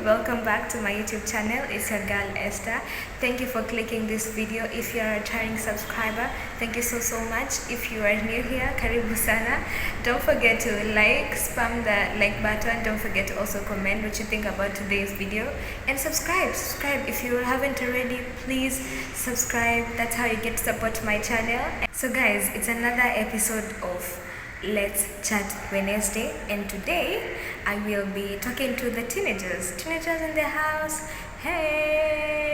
welcome back to my YouTube channel. It's your girl Esther. Thank you for clicking this video. If you're a returning subscriber, thank you so much. If you are new here, karibu sana. Don't forget to like, spam the like button. Don't forget to also comment what you think about today's video, and subscribe if you haven't already. Please subscribe. That's how you get to support my channel. So guys, it's another episode of Let's Chat Wednesday, and today I will be talking to the teenagers in the house. Hey,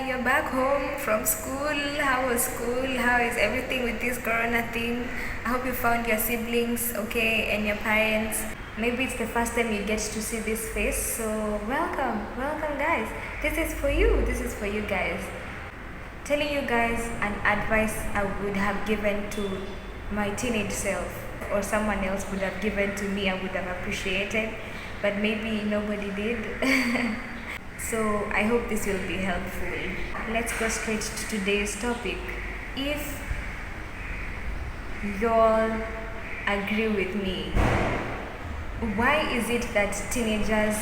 you're back home from school. How was school? How is everything with this corona thing? I hope you found your siblings okay and your parents. Maybe it's the first time you get to see this face, so welcome guys. This is for you guys. Telling you guys an advice I would have given to my teenage self, or someone else would have given to me, I would have appreciated, but maybe nobody did. So I hope this will be helpful. Let's go straight to today's topic. If y'all agree with me, why is it that teenagers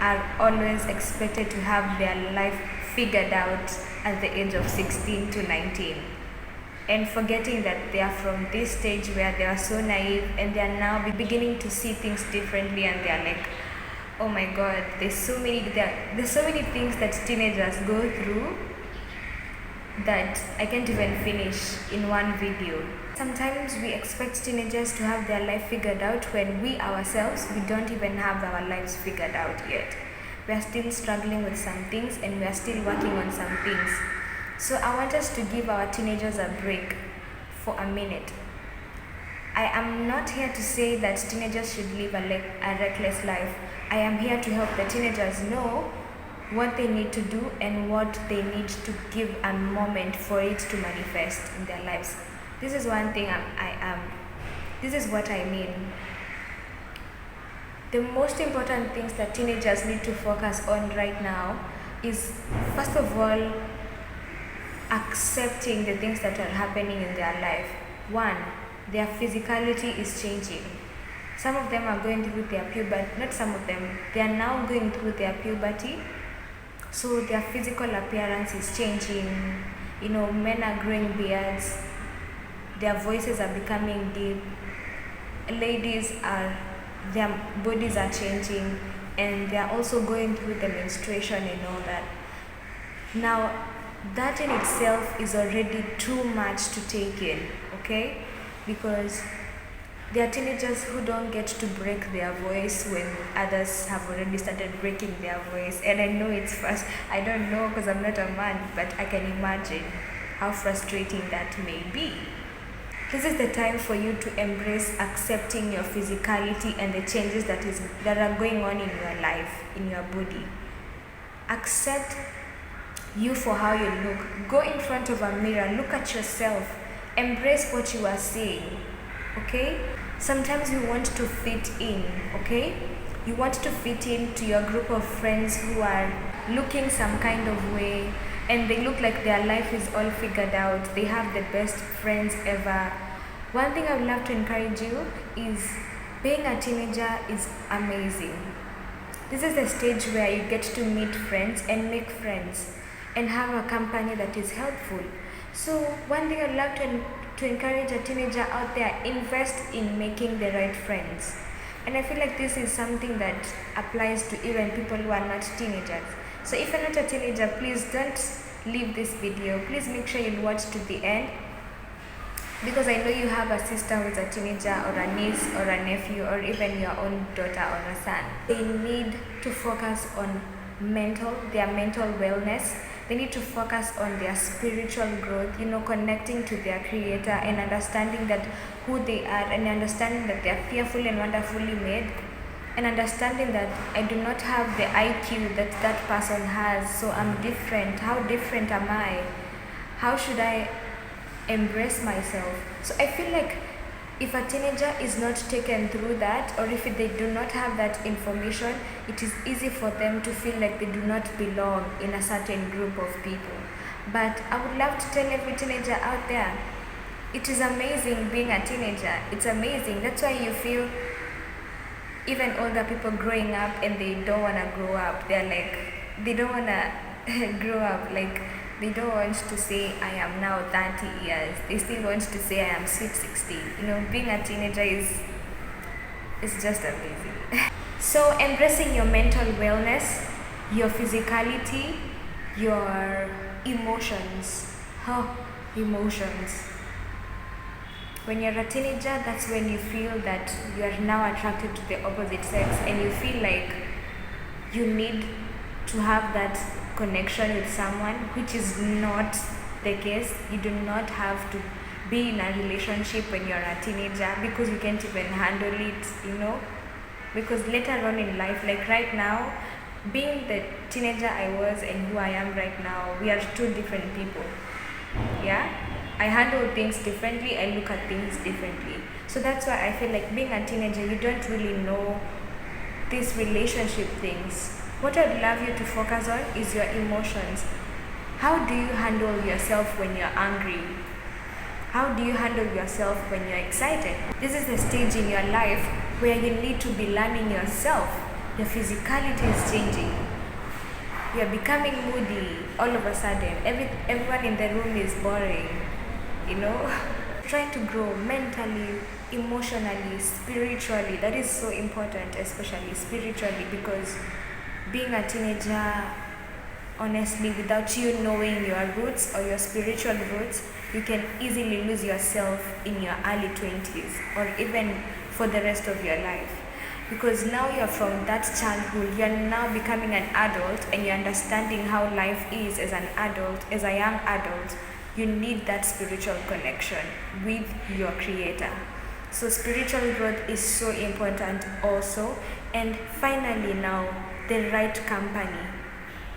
are always expected to have their life figured out at the age of 16 to 19? And forgetting that they are from this stage where they are so naive and they are now beginning to see things differently, and they are like, oh my god, there's so many things that teenagers go through that I can't even finish in one video. Sometimes we expect teenagers to have their life figured out when we ourselves, we don't even have our lives figured out yet. We are still struggling with some things, and we are still working on some things. So I want us to give our teenagers a break for a minute. I am not here to say that teenagers should live a reckless life. I am here to help the teenagers know what they need to do and what they need to give a moment for it to manifest in their lives. This is one thing this is what I mean. The most important things that teenagers need to focus on right now is, first of all, accepting the things that are happening in their life. One, their physicality is changing. Some of them are going through their puberty, not some of them, they are now going through their puberty. So their physical appearance is changing. You know, men are growing beards, their voices are becoming deep. Ladies their bodies are changing, and they are also going through the menstruation and all that. Now, that in itself is already too much to take in, okay? Because there are teenagers who don't get to break their voice when others have already started breaking their voice. And I know it's I don't know because I'm not a man, but I can imagine how frustrating that may be. This is the time for you to embrace accepting your physicality and the changes that are going on in your life, in your body. Accept you for how you look. Go in front of a mirror, look at yourself, embrace what you are seeing, okay? Sometimes you want to fit in, okay? You want to fit in to your group of friends who are looking some kind of way, and they look like their life is all figured out. They have the best friends ever. One thing I would love to encourage you is, being a teenager is amazing. This is the stage where you get to meet friends and make friends and have a company that is helpful. So one thing I'd love to encourage a teenager out there, invest in making the right friends. And I feel like this is something that applies to even people who are not teenagers. So if you're not a teenager, please don't leave this video. Please make sure you watch to the end, because I know you have a sister who's a teenager, or a niece or a nephew, or even your own daughter or a son. They need to focus on their mental wellness. They need to focus on their spiritual growth, connecting to their creator and understanding that who they are, and understanding that they are fearfully and wonderfully made, and understanding that I do not have the IQ that person has, so I'm different. How different am I? How should I embrace myself? So I feel like if a teenager is not taken through that, or if they do not have that information, it is easy for them to feel like they do not belong in a certain group of people. But I would love to tell every teenager out there, it is amazing being a teenager. It's amazing. That's why you feel even older people growing up and they don't want to grow up. They're like, they don't want to grow up. Like, they don't want to say I am now 30 years. They still want to say I am sweet 16. You know, being a teenager is just amazing. So embracing your mental wellness, your physicality, your emotions. Emotions. When you're a teenager, that's when you feel that you are now attracted to the opposite sex and you feel like you need to have that connection with someone, which is not the case. You do not have to be in a relationship when you're a teenager because you can't even handle it, you know. Because later on in life, like right now, being the teenager I was and who I am right now, we are two different people. Yeah, I handle things differently, I look at things differently. So that's why I feel like being a teenager, you don't really know these relationship things. What I'd love you to focus on is your emotions. How do you handle yourself when you're angry? How do you handle yourself when you're excited? This is the stage in your life where you need to be learning yourself. Your physicality is changing. You're becoming moody all of a sudden. Everyone in the room is boring, you know. Trying to grow mentally, emotionally, spiritually. That is so important, especially spiritually, because being a teenager, honestly, without you knowing your roots or your spiritual roots, you can easily lose yourself in your early 20s or even for the rest of your life. Because now you're from that childhood, you're now becoming an adult and you're understanding how life is as an adult, as a young adult. You need that spiritual connection with your creator. So spiritual growth is so important also. And finally now, the right company.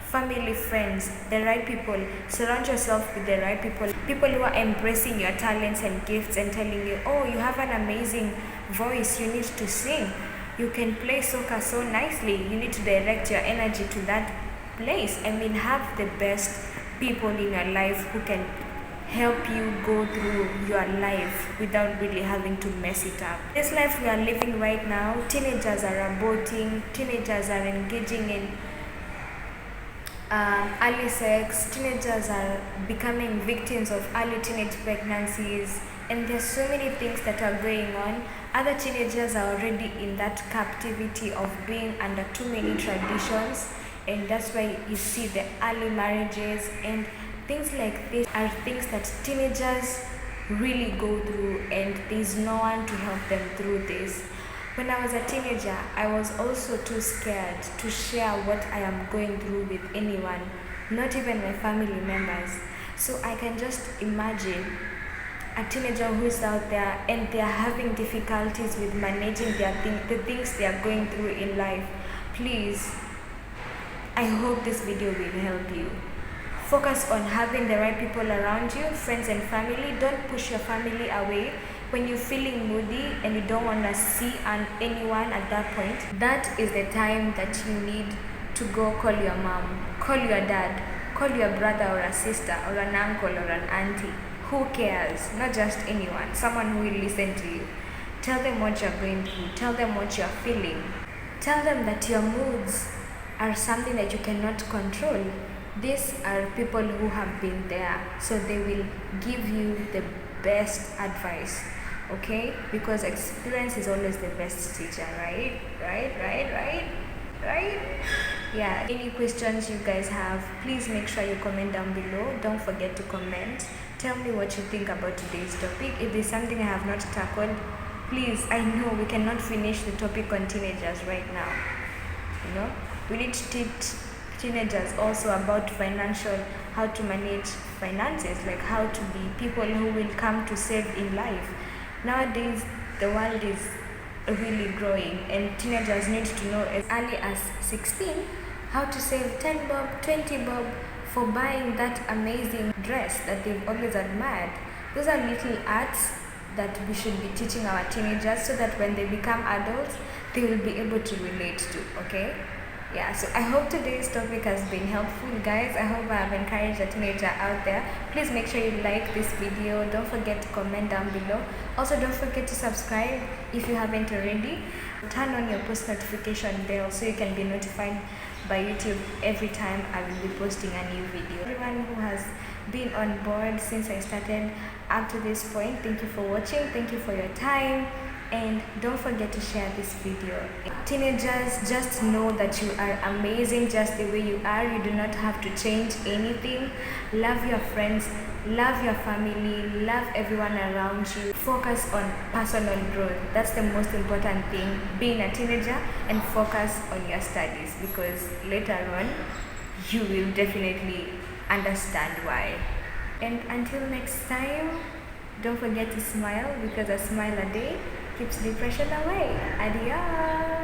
Family, friends, the right people. Surround yourself with the right people. People who are embracing your talents and gifts and telling you, oh, you have an amazing voice, you need to sing. You can play soccer so nicely. You need to direct your energy to that place. I mean, have the best people in your life who can help you go through your life without really having to mess it up. This life we are living right now, teenagers are aborting, teenagers are engaging in early sex, teenagers are becoming victims of early teenage pregnancies, and there's so many things that are going on. Other teenagers are already in that captivity of being under too many traditions, and that's why you see the early marriages and things like this are things that teenagers really go through, and there's no one to help them through this. When I was a teenager, I was also too scared to share what I am going through with anyone, not even my family members. So I can just imagine a teenager who's out there and they are having difficulties with managing the things they are going through in life. Please, I hope this video will help you. Focus on having the right people around you, friends and family. Don't push your family away. When you're feeling moody and you don't want to see anyone at that point, that is the time that you need to go call your mom, call your dad, call your brother or a sister or an uncle or an auntie. Who cares? Not just anyone, someone who will listen to you. Tell them what you're going through. Tell them what you're feeling. Tell them that your moods are something that you cannot control. These are people who have been there, so they will give you the best advice, okay? Because experience is always the best teacher, right? Yeah, any questions you guys have, please make sure you comment down below. Don't forget to comment. Tell me what you think about today's topic. If there's something I have not tackled, please, I know we cannot finish the topic on teenagers right now. You know, we need to teach teenagers also about how to manage finances, like how to be people who will come to save in life. Nowadays, the world is really growing and teenagers need to know as early as 16 how to save 10 bob, 20 bob for buying that amazing dress that they've always admired. Those are little arts that we should be teaching our teenagers so that when they become adults, they will be able to relate to, okay? Yeah, so I hope today's topic has been helpful, guys. I hope I have encouraged a teenager out there. Please make sure you like this video. Don't forget to comment down below. Also, don't forget to subscribe if you haven't already. Turn on your post notification bell so you can be notified by YouTube every time I will be posting a new video. Everyone who has been on board since I started up to this point, thank you for watching, thank you for your time, and don't forget to share this video. Teenagers, just know that you are amazing just the way you are. You do not have to change anything. Love your friends, love your family, love everyone around you. Focus on personal growth. That's the most important thing, being a teenager, and focus on your studies, because later on you will definitely understand why. And until next time, don't forget to smile, because a smile a day keeps depression away. Adios.